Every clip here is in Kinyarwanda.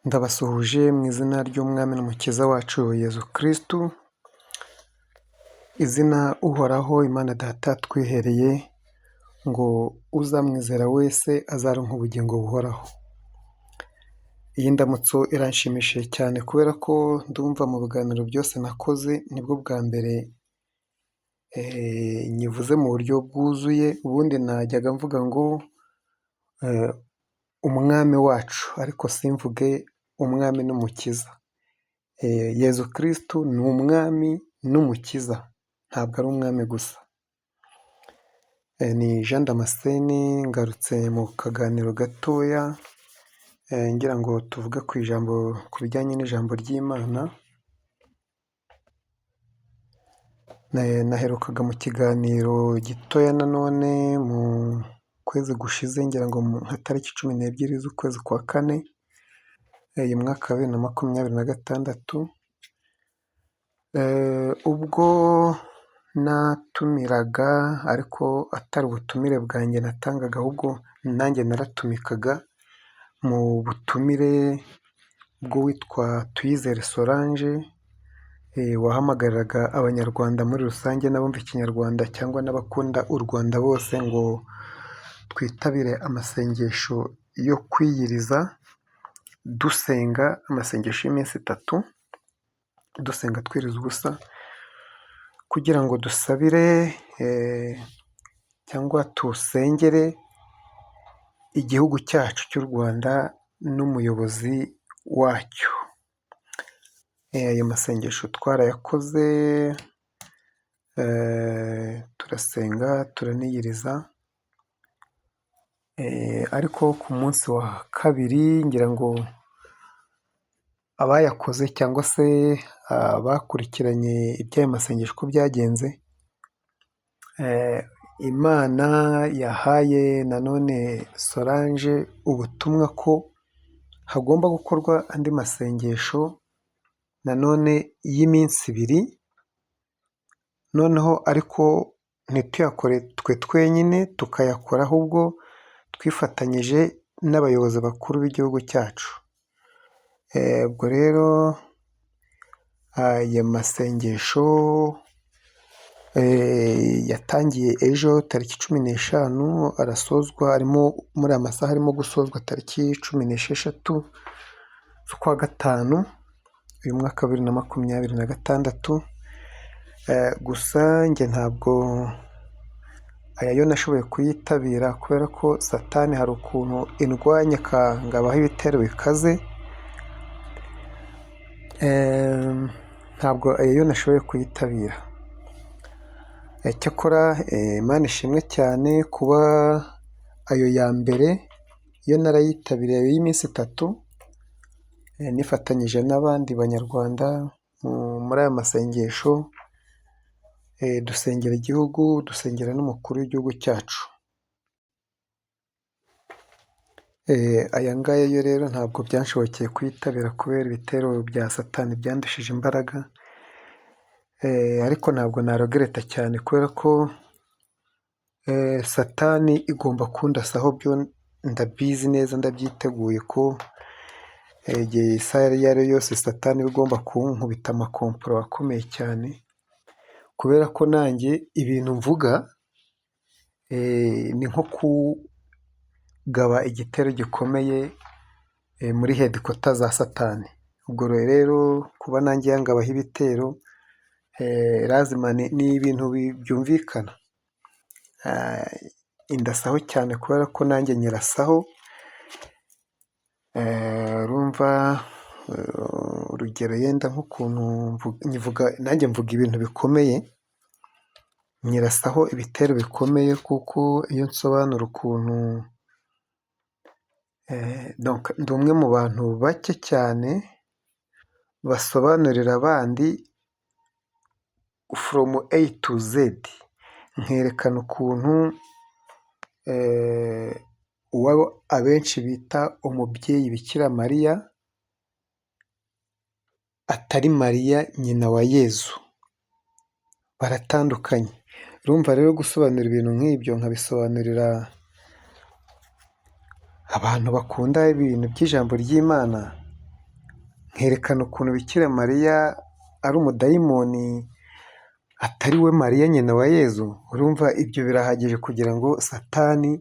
Ndabasuhuje mu izina ry'Umwami n'Umukiza wacu Yezu Kristu, izina Uhoraho Imana Data twihereye ngo uzamwizera wese azaronka ubugingo buhoraho. Iyi ndamutso iranshimishije cyane kubera ko ndumva mu biganiro byose nakoze nibwo bwa mbere nyivuze mu buryo bwuzuye, ubundi najyaga mvuga ngo Umwami wacu ariko simvuge Umwami n'Umukiza. Yezu Kristu ni Umwami n'Umukiza, ntabwo ari Umwami gusa. Ni Jean Damascene ngarutse mu kaganiro gatoya ngira ngo tuvuge ku bijyanye n'ijambo ry'Imana. Naherukaga mu kiganiro gitoya nanone mu kwezi gushize ngira ngo nka tariki 12 z'ukwezi kwa kane uyu mwaka wa 2026, ubwo natumiraga ariko atari ubutumire bwanjye natangaga, ahubwo nanjye naratumikaga mu butumire bw'uwitwa Tuyizere Solange, wahamagariraga abanyarwanda muri rusange n'abumva ikinyarwanda cyangwa n'abakunda u Rwanda bose ngo twitabire amasengesho yo kwiyiriza, dusenga amasengesho y'iminsi 3, dusenga twiriza ubusa kugira ngo dusabire cyangwa tusengere igihugu cyacu cy'u Rwanda n'umuyobozi wacyo. Ayo masengesho twarayakoze, turasenga turaniyiriza, ariko ku munsi wa kabiri ngira ngo abayakoze cyangwa se abakurikiranye iby'ayo masengesho uko byagenze, Imana yahaye nanone Solange ubutumwa ko hagomba gukorwa andi masengesho nanone y'iminsi 2, noneho ariko ntituyakore twe twenyine, tukayakora ahubwo twifatanyije n'abayobozi bakuru b'igihugu cyacu. Ubwo rero aya masengesho yatangiye ejo tariki 15, arasozwa muri aya masaha arimo gusozwa tariki 16 z'ukwa gatanu uyu mwaka wa 2026. Gusa njye ntabwo aya yo nashoboye kuyitabira kubera ko Satani hari ukuntu indwanya akangabaho ibitero bikaze, ntabwo aya yo nashoboye kuyitabira. Cyakora Imana ishimwe cyane kuba ayo ya mbere yo narayitabiriye, ayo y'iminsi 3, nifatanyije n'abandi banyarwanda muri aya masengesho, dusengera igihugu, dusengera n'umukuru w'igihugu cyacu. Aya ngaya yo rero ntabwo byanshobokeye kuyitabira kubera ibitero bya Satani byandushije imbaraga, ariko ntabwo narogereta cyane kubera ko Satani igomba kundasaho, byo ndabizi neza, ndabyiteguye ko igihe isaha iyo ari yo yose Satani iba igomba kunkubita amakomporo akomeye cyane, kubera ko nanjye ibintu mvuga ni nko kugaba igitero gikomeye muri headquarter za Satani. Ubwo rero kuba nanjye yangabaho ibitero, lazima ni ibintu byumvikana, indasaho cyane kubera ko nanjye nyirasaho. Urumva urugero yenda nk'ukuntu nanjye mvuga ibintu bikomeye, nyirasaho ibitero bikomeye, kuko iyo nsobanura ukuntu ndi umwe mu bantu bake cyane basobanurira abandi from A to Z, nkerekana ukuntu uwo abenshi bita umubyeyi Bikira Mariya atari Mariya nyina wa Yezu, baratandukanye. Urumva rero gusobanura ibintu nk'ibyo nkabisobanurira abantu bakunda ibintu by'ijambo ry'Imana, nkerekana ukuntu Bikira Mariya ari umudayimoni atari we Mariya nyina wa Yezu, urumva ibyo birahagije kugira ngo Satani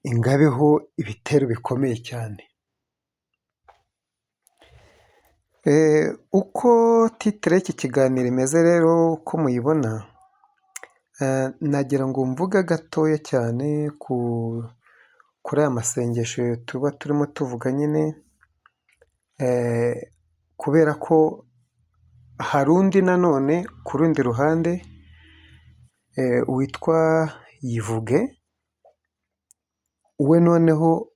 ingabeho ibitero bikomeye cyane. Uko titire y'iki kiganiro imeze rero, uko muyibona, nagira ngo mvuge gatoya cyane kuri aya masengesho tuba turimo tuvuga nyine, kubera ko hari undi nanone ku rundi ruhande witwa Yivuge, we noneho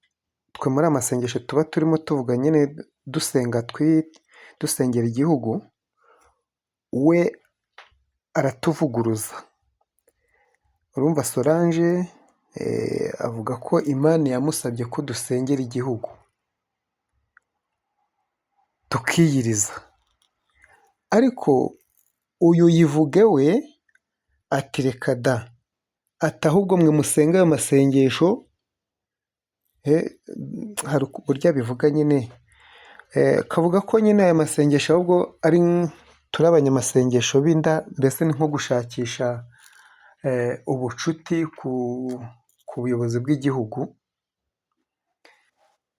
twe muri aya masengesho tuba turimo tuvuga nyine dusengera igihugu, we aratuvuguruza. Urumva Solange avuga ko Imana yamusabye ko dusengera igihugu tukiyiriza, ariko uyu Yivuge we ati reka da, ati ahubwo mwe musenga ayo masengesho, hari uburyo abivuga nyine, kavuga ko nyine aya masengesho ahubwo turi abanyamasengesho b'inda, mbese ni nko gushakisha ubucuti ku buyobozi bw'igihugu.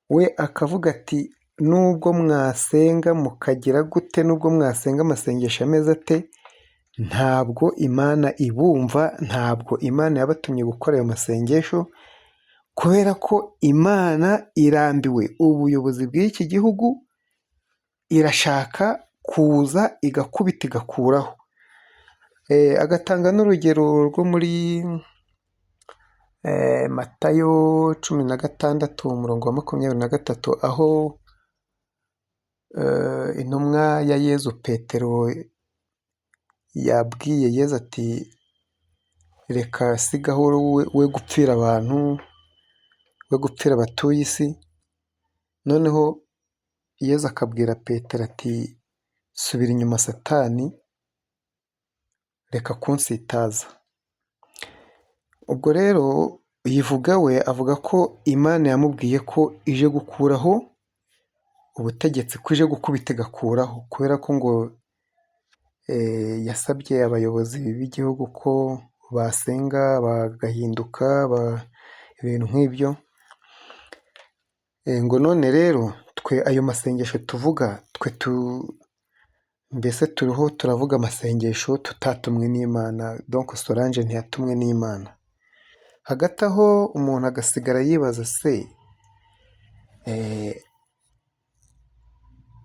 We akavuga ati nubwo mwasenga mukagira gute, nubwo mwasenga amasengesho ameze ate, ntabwo Imana ibumva, ntabwo Imana yabatumye gukora ayo masengesho, kubera ko Imana irambiwe ubuyobozi bw'iki gihugu, irashaka kuza igakubita igakuraho. Agatanga n'urugero rwo muri Matayo 16:23, aho intumwa ya Yezu Petero yabwiye Yezu ati reka sigaho we gupfira abantu, we gupfira abatuye isi. Noneho Yezu akabwira Petero ati subira inyuma Satani, reka kunsitaza. Ubwo rero Yivuga we avuga ko Imana yamubwiye ko ije gukuraho ubutegetsi, ko ije gukubita igakuraho, kubera ko ngo yasabye abayobozi b'igihugu ko basenga bagahinduka, ibintu nk'ibyo. Ngo none rero twe ayo masengesho tuvuga, mbese turiho turavuga amasengesho tutatumwe n'Imana, donc Solange ntiyatumwe n'Imana. Hagati aho umuntu agasigara yibaza se,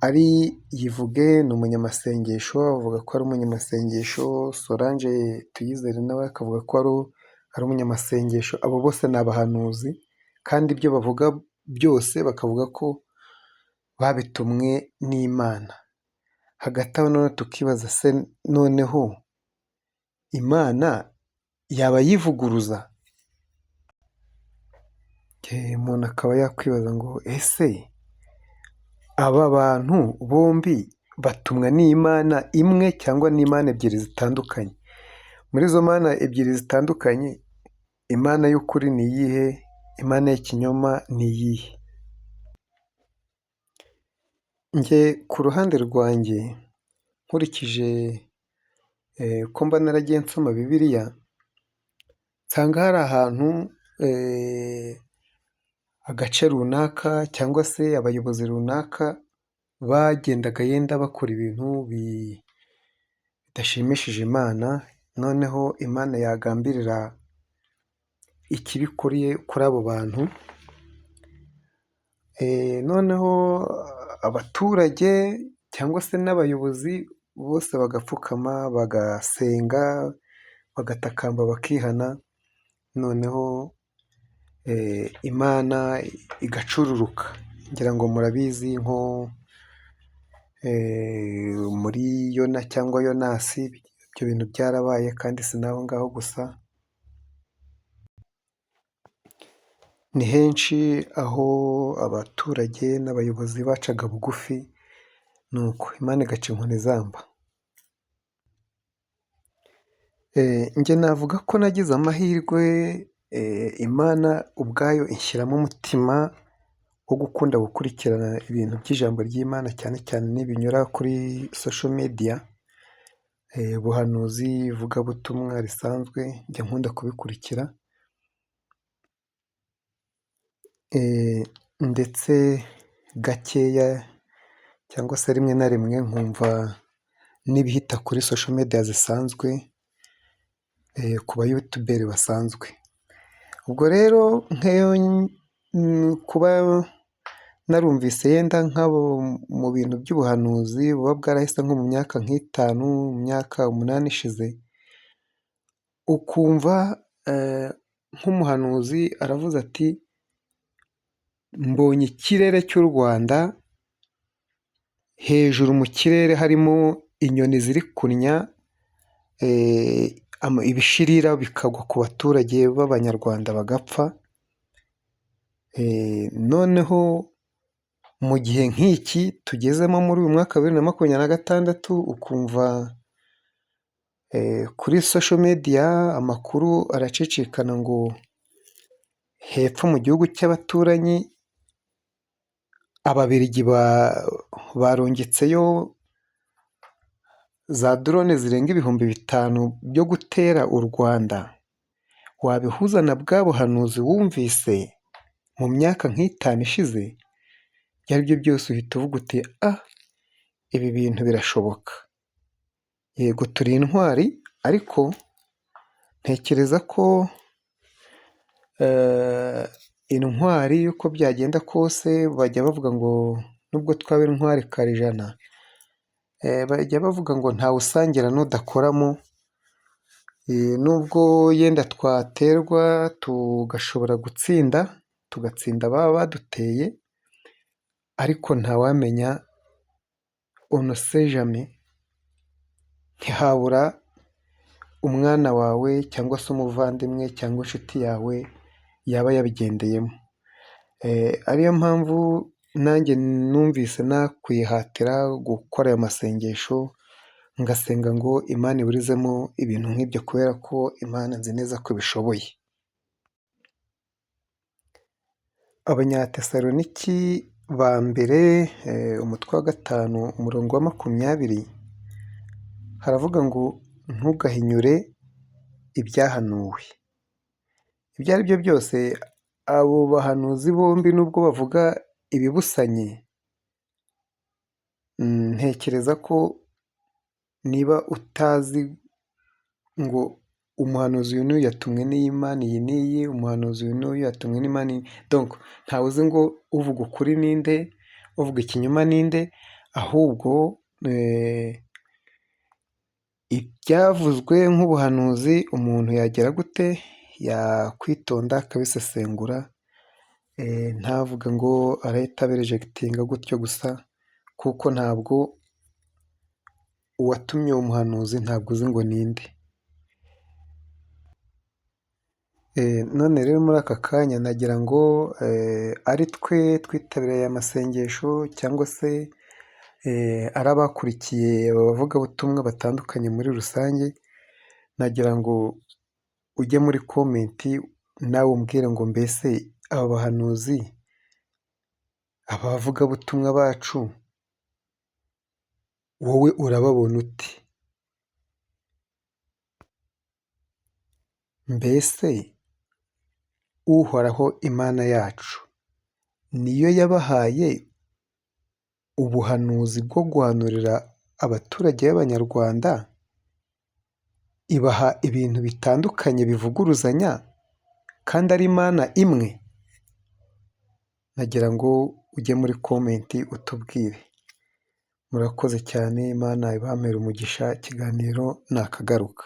ari Yivuge ni umunyamasengesho, avuga ko ari umunyamasengesho, Solange Tuyizere nawe akavuga ko ari umunyamasengesho, abo bose ni abahanuzi, kandi ibyo bavuga byose bakavuga ko babitumwe n'Imana. Hagati aho none tukibaza se, noneho Imana yaba yivuguruza? Umuntu akaba yakwibaza ngo ese aba bantu bombi batumwa n'Imana imwe cyangwa n'Imana ebyiri zitandukanye? Muri izo Mana ebyiri zitandukanye, Imana y'ukuri ni iyihe? Imana y'ikinyoma ni iyihe? Njye ku ruhande rwanjye, nkurikije ko mba naragiye nsoma Bibiliya, nsanga hari ahantu agace runaka cyangwa se abayobozi runaka bagendaga yenda bakora ibintu bidashimishije Imana, noneho Imana yagambirira ikibi kuri abo bantu, noneho abaturage cyangwa se n'abayobozi bose bagapfukama, bagasenga, bagatakamba, bakihana, noneho Imana igacururuka. Ngira ngo murabizi nko muri Yona cyangwa Yonasi, ibyo bintu byarabaye, kandi si n'aho ngaho gusa, ni henshi aho abaturage n'abayobozi bacaga bugufi, nuko Imana igaca inkoni izamba. Njye navuga ko nagize amahirwe, Imana ubwayo inshyiramo umutima wo gukunda gukurikirana ibintu by'ijambo ry'Imana cyane cyane n'ibinyura kuri social media, ubuhanuzi, ivugabutumwa risanzwe njya nkunda kubikurikira, ndetse gakeya cyangwa se rimwe na rimwe nkumva n'ibihita kuri social media zisanzwe, ku bayutuberi basanzwe. Ubwo rero nk'iyo kuba narumvise yenda nk'abo mu bintu by'ubuhanuzi buba bwarahise nko mu myaka nk'itanu, mu myaka 8 ishize, ukumva nk'umuhanuzi aravuze ati mbonye ikirere cy'u Rwanda, hejuru mu kirere harimo inyoni ziri kunnya, ibishirira bikagwa ku baturage b'Abanyarwanda bagapfa, noneho mu gihe nk'iki tugezemo muri uyu mwaka 2026, ukumva kuri social media amakuru aracicikana ngo hepfo mu gihugu cy'abaturanyi Ababiligi barungitseyo za drone zirenga 5,000 byo gutera u Rwanda. Wabihuza na bwa buhanuzi wumvise mu myaka nk'itanu ishize, ibyo ari byo byose uhita uvuga uti ibi bintu birashoboka. Yego turi intwari, ariko ntekereza ko intwari uko byagenda kose bajya bavuga ngo nubwo twaba intwari karijana, bajya bavuga ngo ntawe usangira n'udakoramo. Nubwo yenda twaterwa tugashobora gutsinda, tugatsinda ababa baduteye, ariko ntawamenya, on ne sait jamais, ntihabura umwana wawe cyangwa se umuvandimwe cyangwa inshuti yawe yaba yabigendeyemo. Ariyo mpamvu nanjye numvise nakwihatira gukora aya masengesho, ngasenga ngo Imana iburizemo ibintu nk'ibyo, kubera ko Imana nzi neza ko ibishoboye. Abanyatesaloniki ba mbere, umutwe wa 5 umurongo wa 20, haravuga ngo ntugahinyure ibyahanuwe. Ibyo ari byo byose abo bahanuzi bombi nubwo bavuga ibibusanye, ntekereza ko niba utazi ngo umuhanuzi uyu n'uyu yatumwe n'Imana iyi n'iyi, umuhanuzi uyu n'uyu yatumwe n'Imana, donc ntawe uzi ngo uvuga ukuri ninde, uvuga ikinyoma ninde, ahubwo ibyavuzwe nk'ubuhanuzi umuntu yagira gute, yakwitonda akabisesengura, ntavuga ngo arahita abirejegitinga gutyo gusa, kuko ntabwo uwatumye uwo muhanuzi ntabwo uzi ngo ninde. None rero muri aka kanya nagira ngo ari twe twitabiriye aya masengesho, cyangwa se ari abakurikiye abavugabutumwa batandukanye muri rusange, nagira ngo ujye muri komenti nawe umbwire ngo mbese aba bahanuzi, abavugabutumwa bacu, wowe urababona ute? Mbese uhoraho Imana yacu niyo yabahaye ubuhanuzi bwo guhanurira abaturage b'Abanyarwanda, ibaha ibintu bitandukanye bivuguruzanya, kandi ari Imana imwe? Nagira ngo ujye muri komenti utubwire. Murakoze cyane, Imana ibampere umugisha, ikiganiro nakagaruka.